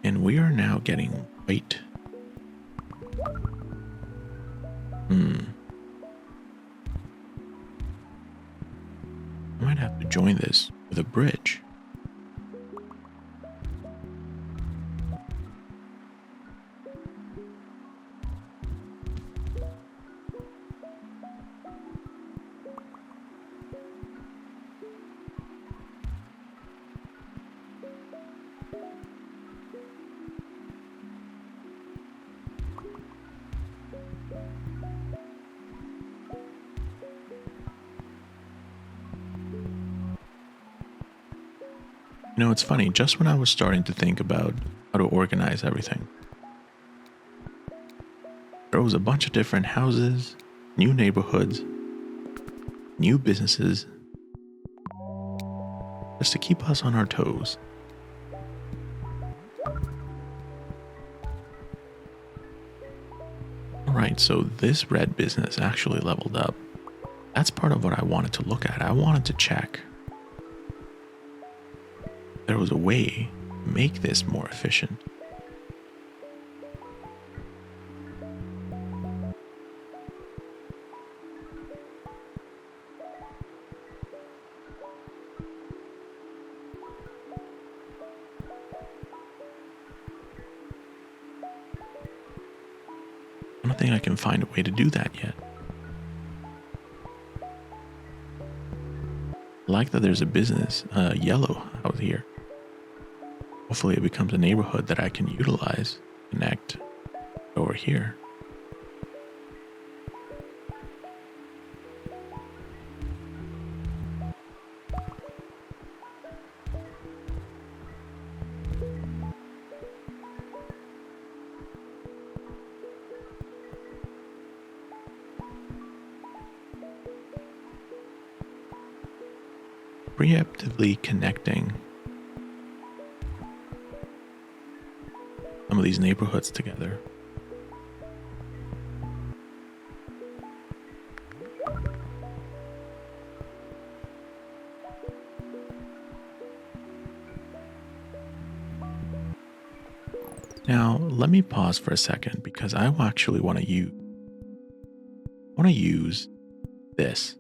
And we are now getting white. I might have to join this with a bridge. You know, it's funny, just when I was starting to think about how to organize everything, there was a bunch of different houses, new neighborhoods, new businesses, just to keep us on our toes. Alright, so this red business actually leveled up. That's part of what I wanted to look at. I wanted to check there was a way to make this more efficient. I don't think I can find a way to do that yet. I like that there's a business, yellow out here. Hopefully it becomes a neighborhood that I can utilize, connect over here. Preemptively connecting some of these neighborhoods together. Now, let me pause for a second because I actually want to use this.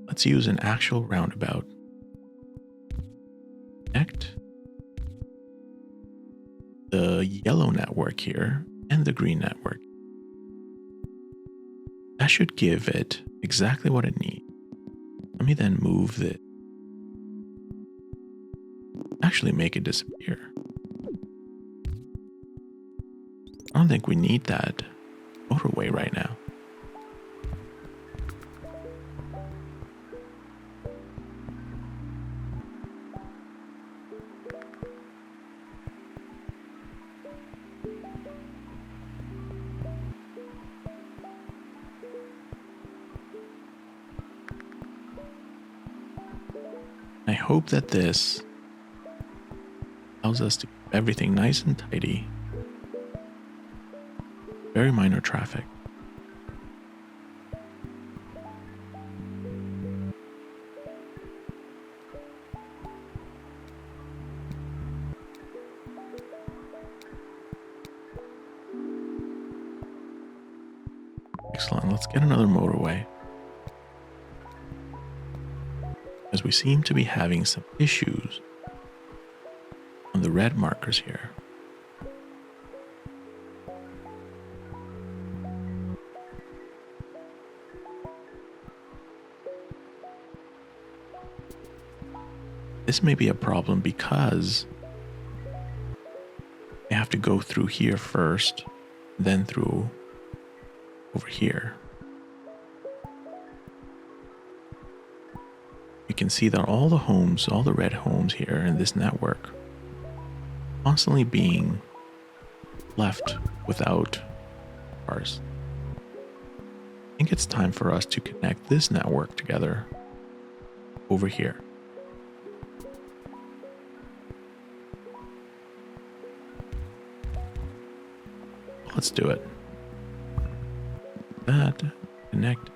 Let's use an actual roundabout. Connect the yellow network here and the green network. That should give it exactly what it needs. Let me then move it. Actually make it disappear. I don't think we need that motorway right now. I hope that this allows us to keep everything nice and tidy. Very minor traffic. Excellent. Let's get another motorway. As we seem to be having some issues on the red markers here. This may be a problem because I have to go through here first, then through over here. You can see that all the homes, all the red homes here in this network, constantly being left without cars. I think it's time for us to connect this network together over here. Let's do it. That, connect,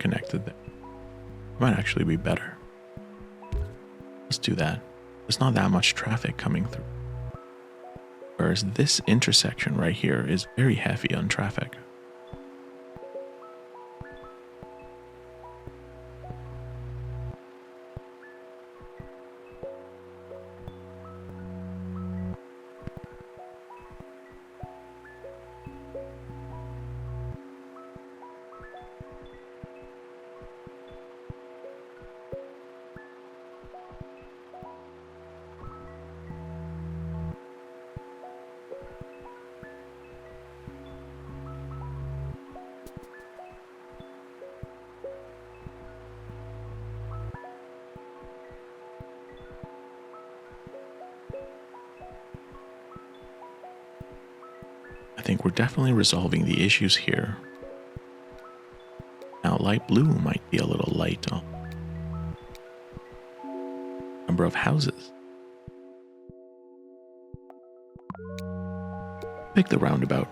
connected there. Might actually be better. Let's do that. There's not that much traffic coming through. Whereas this intersection right here is very heavy on traffic. I think we're definitely resolving the issues here. Now, light blue might be a little light on number of houses. Pick the roundabout.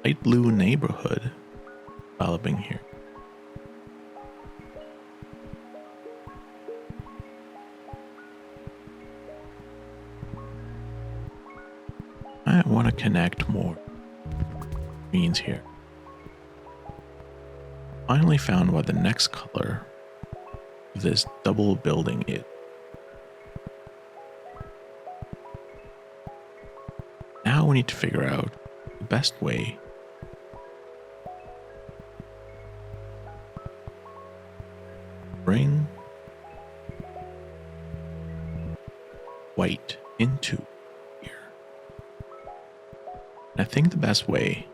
Light blue neighborhood developing here. I want to connect more greens here. Finally found what the next color of this double building is. Now we need to figure out the best way bring white into here. And I think the best way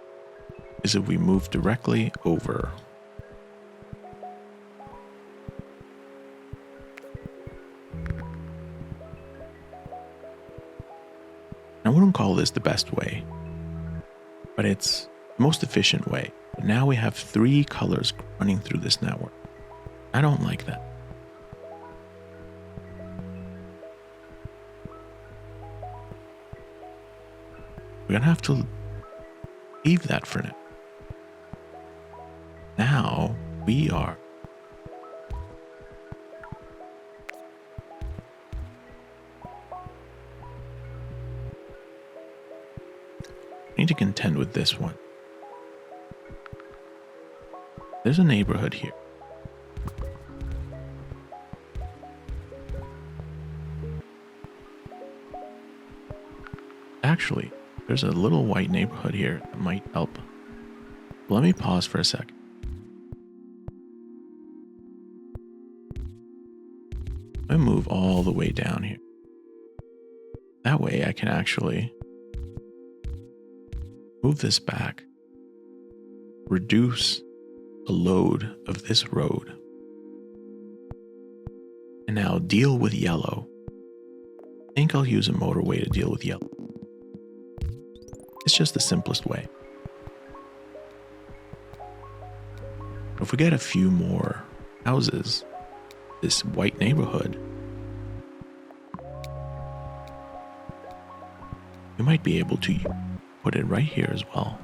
is if we move directly over I wouldn't call this the best way, but it's the most efficient way. But now we have 3 colors running through this network. I don't like that. We're gonna have to leave that for now. Now we are need to contend with this one. There's a neighborhood here. Actually, there's a little white neighborhood here that might help. Let me pause for a sec. I move all the way down here. That way I can actually move this back, reduce the load of this road, and now deal with yellow. I think I'll use a motorway to deal with yellow. It's just the simplest way. If we get a few more houses, this white neighborhood, we might be able to put it right here as well.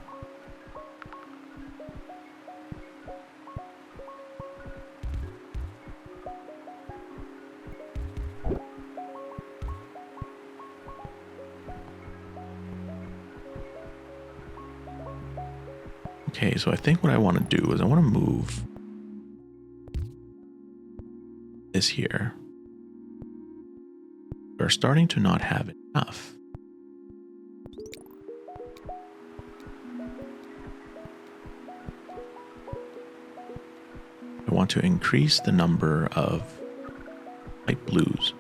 Okay, so I think what I want to do is I want to move this here. We're starting to not have enough. I want to increase the number of light blues.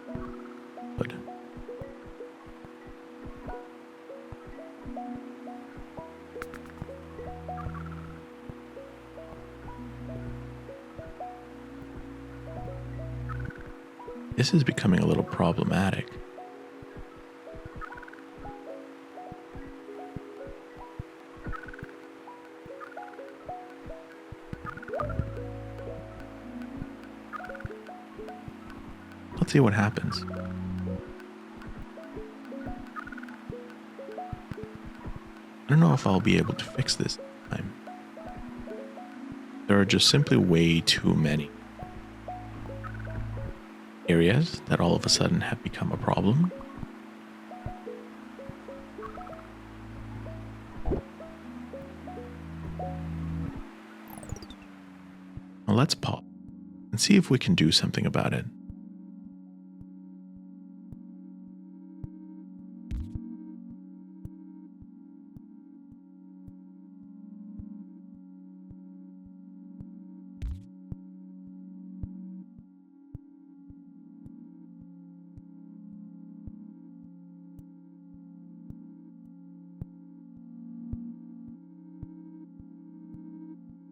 Good. This is becoming a little problematic. see what happens. I don't know if I'll be able to fix this time. There are just simply way too many areas that all of a sudden have become a problem. Now let's pause and see if we can do something about it.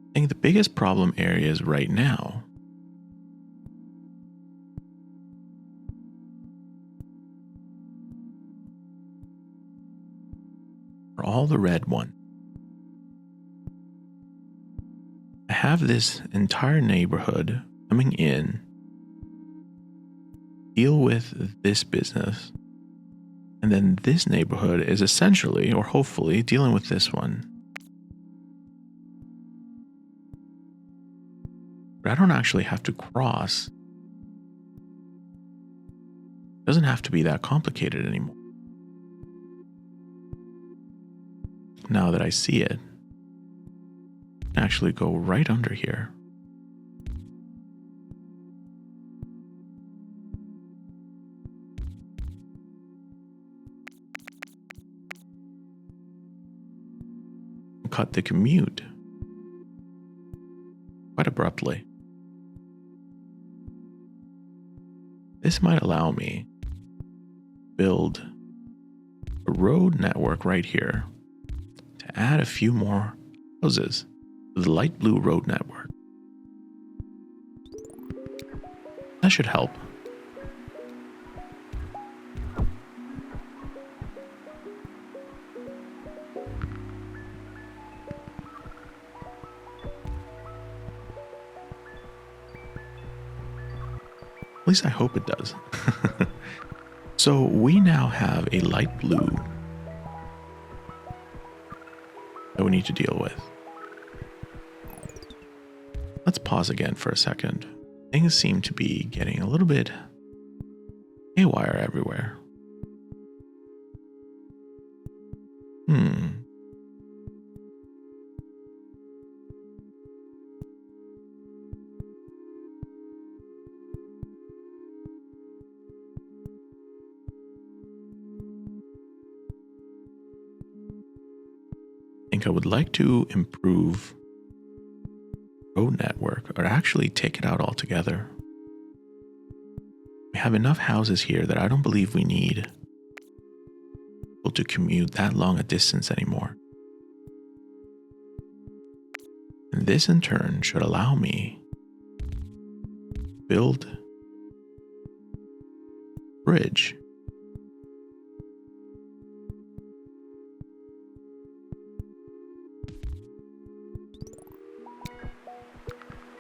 I think the biggest problem areas right now are all the red one. I have this entire neighborhood coming in, deal with this business, and then this neighborhood is essentially, or hopefully, dealing with this one. But I don't actually have to cross. It doesn't have to be that complicated anymore. Now that I see it, I can actually go right under here. Cut the commute quite abruptly. This might allow me to build a road network right here to add a few more houses to the light blue road network. That should help. At least I hope it does. So we now have a light blue that we need to deal with. Let's pause again for a second. Things seem to be getting a little bit haywire everywhere. I would like to improve road network, or actually take it out altogether. We have enough houses here that I don't believe we need to commute that long a distance anymore. And this in turn should allow me to build a bridge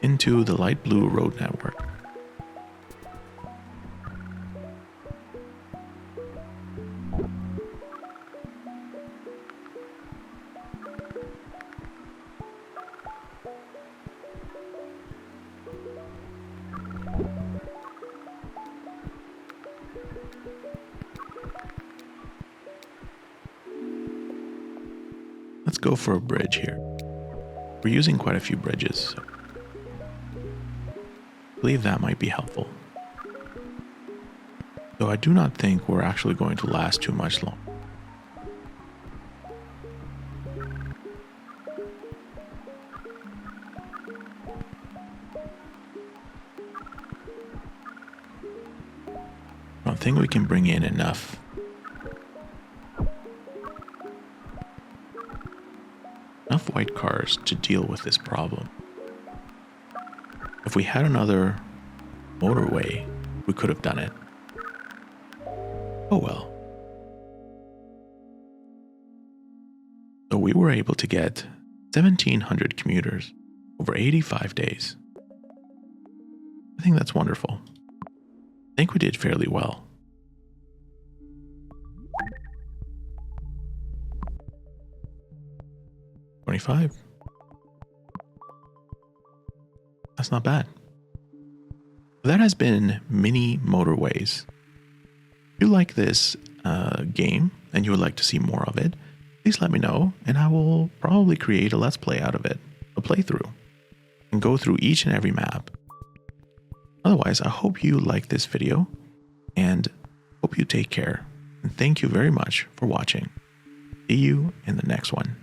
into the light blue road network. Let's go for a bridge here. We're using quite a few bridges, so I believe that might be helpful. Though I do not think we're actually going to last too much longer. I don't think we can bring in enough white cars to deal with this problem. If we had another motorway, we could have done it. Oh well. So we were able to get 1,700 commuters over 85 days. I think that's wonderful. I think we did fairly well. $25. That's not bad. That has been Mini Motorways. If you like this game and you would like to see more of it, please let me know and I will probably create a Let's Play out of it, a playthrough, and go through each and every map. Otherwise, I hope you like this video and hope you take care. And thank you very much for watching. See you in the next one.